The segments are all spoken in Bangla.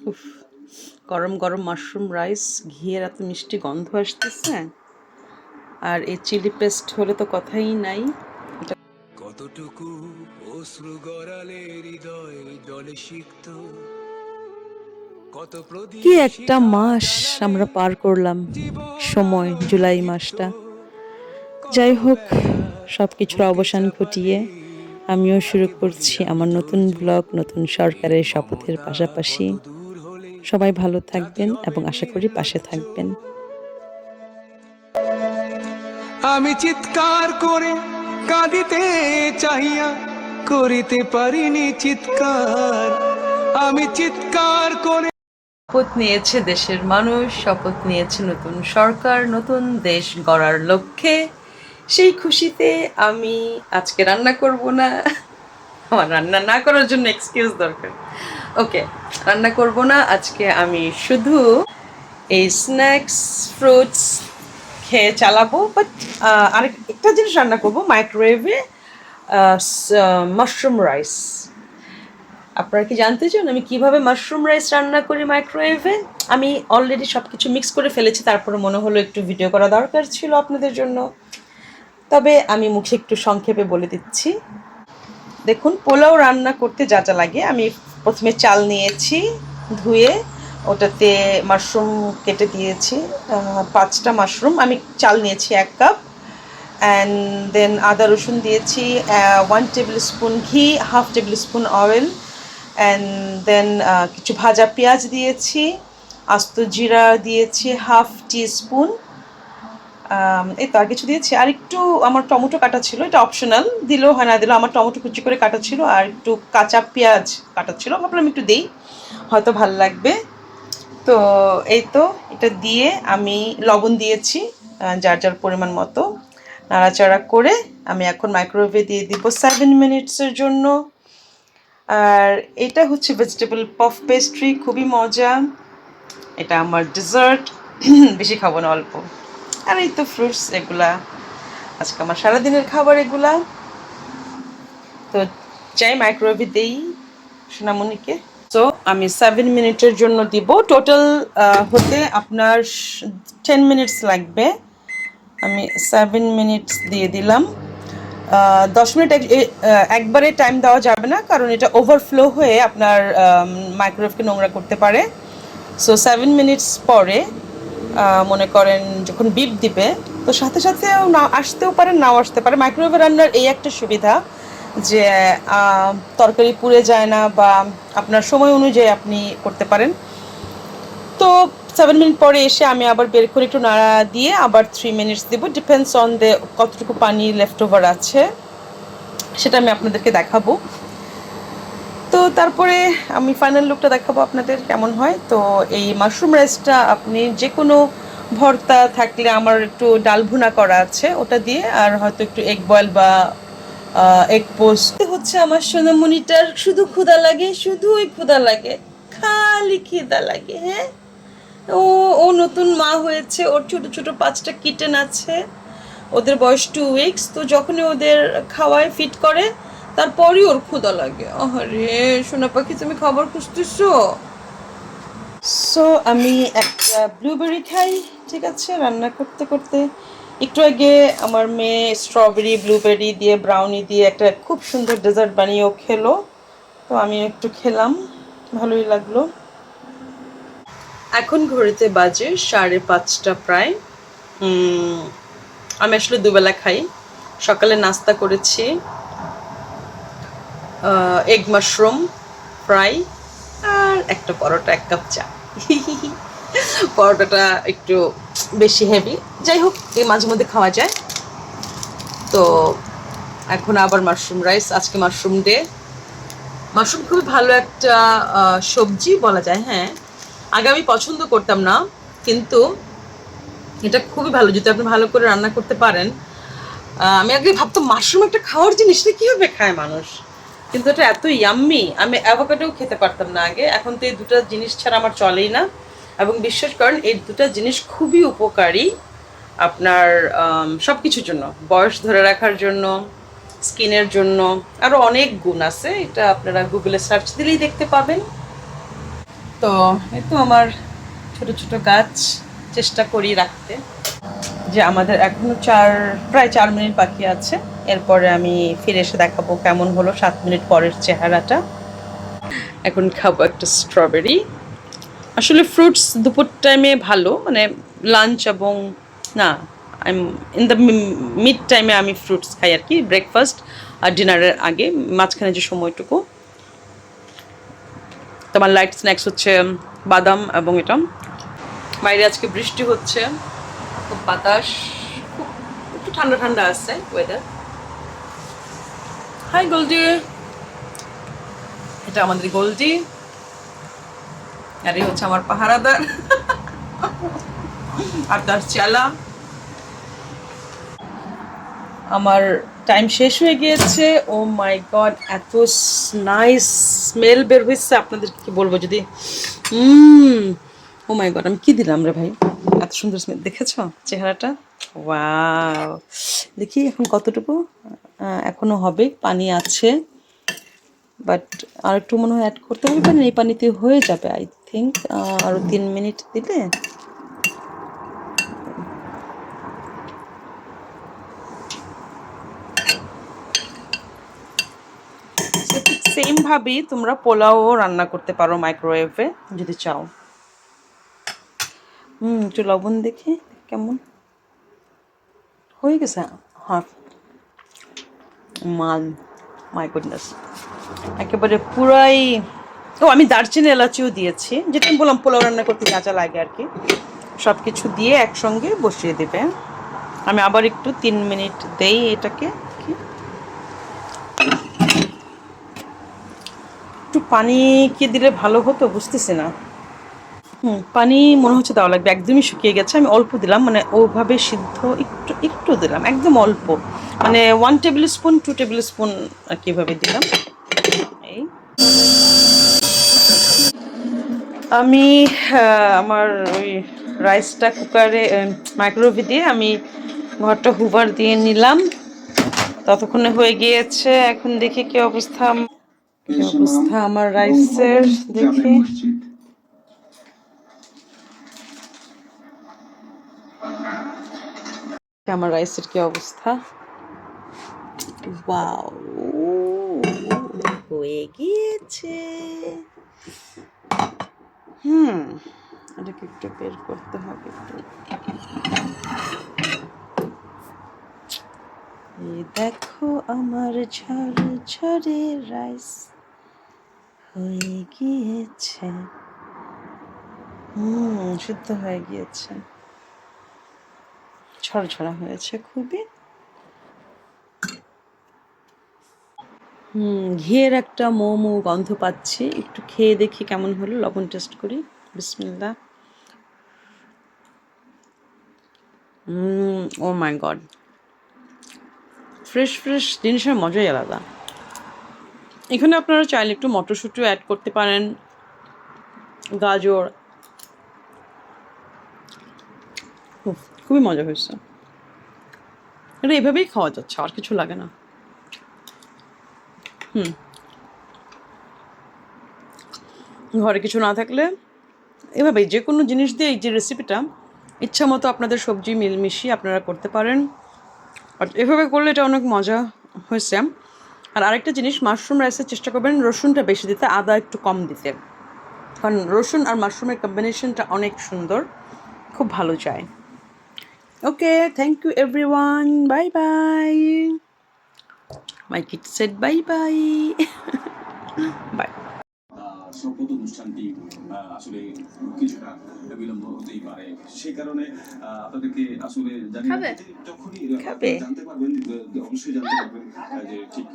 উফ, গরম গরম মাশরুম রাইস, ঘিয়ের এত মিষ্টি গন্ধ আসতেছে। আর এই চিলি পেস্ট হলে তো কথাই নাই। কতটুকু অশ্রু গড়ালে হৃদয় জলে সিক্ত, কত কি প্রদীপ একটা শিখা মাস জ্বালালে আমরা পার করলাম, জীবন সময় আলো জুলাই দীপ্ত, মাসটা। কত যাই হোক, বেলা সব কিছুর বুকে অবসান ঘটিয়ে চাপালে আমিও শুরু তাকে করছি বলিলাম আমার নতুন ধৈর্য। ব্লগ, নতুন এই সরকারের শপথের মমতা পাশাপাশি। কত দূর হলে সবাই ভালো জাতি থাকবেন হবে এবং আশা করি পাশে নির্লজ্জ। থাকবেন। আমি চিৎকার করে কাঁদিতে চাহিয়া করিতে পারিনি চিৎকার, আমি চিৎকার করে। শপথ নিয়েছে দেশের মানুষ, শপথ নিয়েছে নতুন সরকার, নতুন দেশ গড়ার লক্ষ্যে। সেই খুশিতে আমি আজকে রান্না করব না। আমার রান্না না করার জন্য এক্সকিউজ দরকার। ওকে, রান্না করব না আজকে। আমি শুধু এই স্ন্যাক্স, ফ্রুটস খেয়ে চালাবো। বাট আরেকটা জিনিস রান্না করব মাইক্রোওয়েভে, মাশরুম রাইস। আপনারা কি জানতে চান আমি কিভাবে মাশরুম রাইস রান্না করি মাইক্রোওয়েভে? আমি অলরেডি সব কিছু মিক্স করে ফেলেছি, তারপরে মনে হলো একটু ভিডিও করা দরকার ছিল আপনাদের জন্য। তবে আমি মুখে একটু সংক্ষেপে বলে দিচ্ছি। দেখুন, পোলাও রান্না করতে যা যা লাগে, আমি প্রথমে চাল নিয়েছি ধুয়ে, ওটাতে মাশরুম কেটে দিয়েছি, 5টা মাশরুম। আমি চাল নিয়েছি 1 কাপ, অ্যান্ড দেন আদা রসুন দিয়েছি, 1 টেবিল স্পুন ঘি, 1/2 table spoon oil, and then কিছু ভাজা পেঁয়াজ দিয়েছি, আস্ত জিরা দিয়েছি 1/2 টি স্পুন। এই তো, আর কিছু দিয়েছি। আর একটু আমার টমেটো কাটা ছিল, এটা অপশনাল, দিলেও হয় না দিলেও। আমার টমেটো কুচি করে কাটা ছিল, আর একটু কাঁচা পেঁয়াজ কাটা ছিল, ভাবলাম একটু দিই, হয়তো ভাল লাগবে। তো এই তো, এটা দিয়ে আমি লবণ দিয়েছি যার যার পরিমাণ মতো। নাড়াচাড়া করে আমি এখন মাইক্রোওয়েভে দিয়ে দিব 7 মিনিটসের জন্য। আর এটা হচ্ছে ভেজিটেবল পফ পেস্ট্রি, খুবই মজা। এটা আমার ডেজার্ট। বেশি খাবো না, অল্প। আর এই তো ফ্রুটস, এগুলা আজকে আমার সারাদিনের খাবার এগুলা। তো চাই মাইক্রোওয়েভে দেই সোনামণিকে। তো আমি 7 মিনিটের জন্য দিব। টোটাল হতে আপনার 10 মিনিটস লাগবে। আমি 7 মিনিটস দিয়ে দিলাম। 10 মিনিট একবারে টাইম দেওয়া যাবে না, কারণ এটা ওভারফ্লো হয়ে আপনার মাইক্রোওয়েভকে নোংরা করতে পারে। সো 7 মিনিটস পরে মনে করেন যখন বিপ দিবে, তো সাথে সাথে না আসতেও পারে, নাও আসতে পারে। মাইক্রোওয়েভে রান্নার এই একটা সুবিধা যে তরকারি পুড়ে যায় না, বা আপনার সময় অনুযায়ী আপনি করতে পারেন। তো 7 মিনিট পরে এসে আমি আবার বের করে একটু নাড়া দিয়ে আবার 3 মিনিটস দেবো। ডিপেন্ডস অন দ্য কতটুকু পানি লেফট ওভার আছে, সেটা আমি আপনাদেরকে দেখাবো। তো তারপরে আমি ফাইনাল লুকটা দেখাবো আপনাদের কেমন হয়। তো এই মাশরুম রাইসটা আপনি যে কোনো ভর্তা থাকলে, আমার একটু ডাল ভুনা করা আছে ওটা দিয়ে, আর হয়তো একটু এগ বয়েল বা এগ পোস্ট হচ্ছে। আমার সোনামণিটার শুধু ক্ষুধা লাগে, শুধুই ক্ষুধা লাগে, খালি খিদা লাগে। হ্যাঁ, ও ও নতুন মা হয়েছে, ওর ছোট ছোট 5টা কিটেন আছে, ওদের বয়স 2 উইকস। তো যখনই ওদের খাওয়ায় ফিট করে, তারপরই ওর ক্ষুধা লাগে। আরে সোনা পাখি, তুমি খাবার খুঁজতেছো? সো আমি একটা ব্লুবেরি খাই, ঠিক আছে? রান্না করতে করতে একটু আগে আমার মেয়ে স্ট্রবেরি ব্লুবেরি দিয়ে ব্রাউনি দিয়ে একটা খুব সুন্দর ডেজার্ট বানিয়েও খেলো, তো আমি একটু খেলাম, ভালোই লাগলো। এখন ঘড়িতে বাজে 5:30 প্রায়। আমি আসলে দুবেলা খাই। সকালে নাস্তা করেছি এগ মাশরুম ফ্রাই, আর একটা পরোটা, 1 কাপ চা। পরোটাটা একটু বেশি হেভি, যাই হোক এই মাঝে মধ্যে খাওয়া যায়। তো এখন আবার মাশরুম রাইস, আজকে মাশরুম ডে। মাশরুম খুবই ভালো একটা সবজি বলা যায়। হ্যাঁ, আগে আমি পছন্দ করতাম না, কিন্তু এটা খুবই ভালো যদি আপনি ভালো করে রান্না করতে পারেন। আমি আগে ভাবতাম মাশরুম একটা খাওয়ার জিনিস, না কীভাবে খায় মানুষ, কিন্তু এটা এত ইয়াম্মি। আমি অ্যাভোকাডোও খেতে পারতাম না আগে, এখন তো এই দুটো জিনিস ছাড়া আমার চলেই না। এবং বিশ্বাস করেন এই দুটো জিনিস খুবই উপকারী আপনার সব কিছুর জন্য, বয়স ধরে রাখার জন্য, স্কিনের জন্য, আরও অনেক গুণ আছে। এটা আপনারা গুগলে সার্চ দিলেই দেখতে পাবেন। তো এই তো আমার ছোট ছোট গাছ চেষ্টা করি রাখতে, যে আমাদের এখনো প্রায় 4 মিনিট বাকি আছে। এরপরে আমি ফিরে এসে দেখাবো কেমন হলো 7 মিনিট পরের চেহারাটা। এখন খাবো একটা স্ট্রবেরি। আসলে ফ্রুটস দুপুর টাইমে ভালো, মানে লাঞ্চ এবং না, I am in the mid টাইমে আমি ফ্রুটস খাই আর কি, ব্রেকফাস্ট আর ডিনারের আগে, মাঝখানে যে সময়টুকু। তোমার লাইট স্ন্যাক্স হচ্ছে বাদাম এবং এটা। বাইরে আজকে বৃষ্টি হচ্ছে, খুব বাতাস, খুব একটু ঠান্ডা ঠান্ডা আছে ওয়েদার। হাই গোল্ডি, এটা আমাদের গোল্ডি, আর এই হচ্ছে আমার পাহারাদার আর তার চালা। আমার টাইম শেষ হয়ে গিয়েছে। ও মাই গড, এত নাইস স্মেল বের হয়েছে, আপনাদেরকে কি বলবো। যদি ও মাই গড, আমি কি দিলাম রে ভাই, এত সুন্দর স্মেল, দেখেছো চেহারাটা? ওয়াও, দেখি এখন কতটুকু এখনো হবে, পানি আছে, বাট আর একটু মনে হয় অ্যাড করতে হবে, কারণ এই পানিতে হয়ে যাবে আই থিঙ্ক। আরও 3 মিনিট দিলে। ঠিক সেমভাবেই তোমরা পোলাও রান্না করতে পারো মাইক্রোওয়েভে যদি চাও। একটু লবণ দেখি কেমন হয়ে গেছে। হ্যাঁ, মাল, মাই গুডনেস, একেবারে পুরাই। ও, আমি দারচিনি এলাচিও দিয়েছি, যেটা আমি বললাম পোলাও রান্না করতে যা যা লাগে আর কি, সব কিছু দিয়ে একসঙ্গে বসিয়ে দেবে। আমি আবার একটু 3 মিনিট দেই এটাকে। কি একটু পানি কি দিলে ভালো হতো বুঝতেছি না। পানি মনে হচ্ছে দেওয়া লাগবে, একদমই শুকিয়ে গেছে। আমি অল্প দিলাম, মানে ওভাবে সিদ্ধ একটু একটু দিলাম, একদম অল্প, মানে 1 টেবিল স্পুন 2 টেবিল স্পুন আর কিভাবে দিলাম। এই আমি আমার ওই রাইসটা কুকারে মাইক্রোওয়েভে দিয়ে আমি ঘরটা হুভার দিয়ে নিলাম, ততক্ষণে হয়ে গিয়েছে। এখন দেখি কি অবস্থা, কি অবস্থা আমার রাইসের, দেখি। আমার রাইসের কি অবস্থা। ওয়াও, হয়ে গিয়েছে। এটাকে একটু বের করতে হবে একটু। এই দেখো আমার ঝরঝরে রাইস হয়ে গিয়েছে। সিদ্ধ হয়ে গিয়েছে, ঝরঝরা হয়েছে খুবই। ঘিয়ের একটা মোমো গন্ধ পাচ্ছি, একটু খেয়ে দেখি কেমন হলো, লবণ টেস্ট করি। বিসমিল্লাহ। ও মাই গড, ফ্রেশ ফ্রেশ জিনিসের মজাই আলাদা। এখানে আপনারা চাইলে একটু মটরশুঁটিও অ্যাড করতে পারেন, গাজর। খুবই মজা হয়েছে, এটা এভাবেই খাওয়া যাচ্ছে, আর কিছু লাগে না। ঘরে কিছু না থাকলে এভাবেই যে কোনো জিনিস দিয়ে এই যে রেসিপিটা ইচ্ছা মতো আপনাদের সবজি মিশিয়ে আপনারা করতে পারেন, আর এভাবে করলে এটা অনেক মজা হয়েছে। আর আরেকটা জিনিস, মাশরুম রাইসের চেষ্টা করবেন রসুনটা বেশি দিতে, আদা একটু কম দিতে, কারণ রসুন আর মাশরুমের কম্বিনেশনটা অনেক সুন্দর, খুব ভালো যায়। Okay, thank you everyone, bye bye. My kid said bye bye. Bye. শপথ অনুষ্ঠানটি আসলে কিছুটা বিলম্ব হতেই পারে, সে কারণে আপনাদেরকে আসলে জানিয়ে যখনই জানতে পারবেন, অবশ্যই জানতে পারবেন যে ঠিক।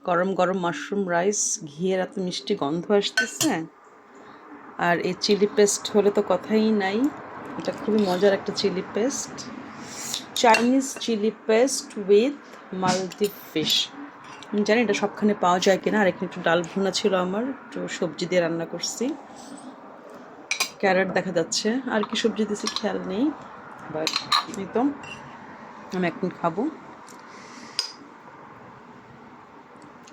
গরম গরম মাশরুম রাইস, ঘিয়ের এত মিষ্টি গন্ধ আসতেছে, আর এই চিলি পেস্ট হলে তো কথাই নাই। এটা খুবই মজার একটা chilli paste, Chinese chilli paste with Maldive fish. জানি এটা সবখানে পাওয়া যায় কিনা। আর এখানে একটু ডাল ভুনা ছিল, আমার একটু সবজি দিয়ে রান্না করছি, ক্যারেট দেখা যাচ্ছে, আর কি সবজি দিয়েছি খেয়াল নেই, বাট একদম আমি এখন খাবো,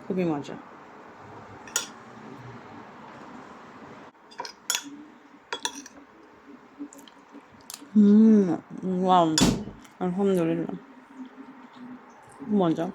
খুবই মজা। ওয়াও, আলহামদুলিল্লাহ, মজা।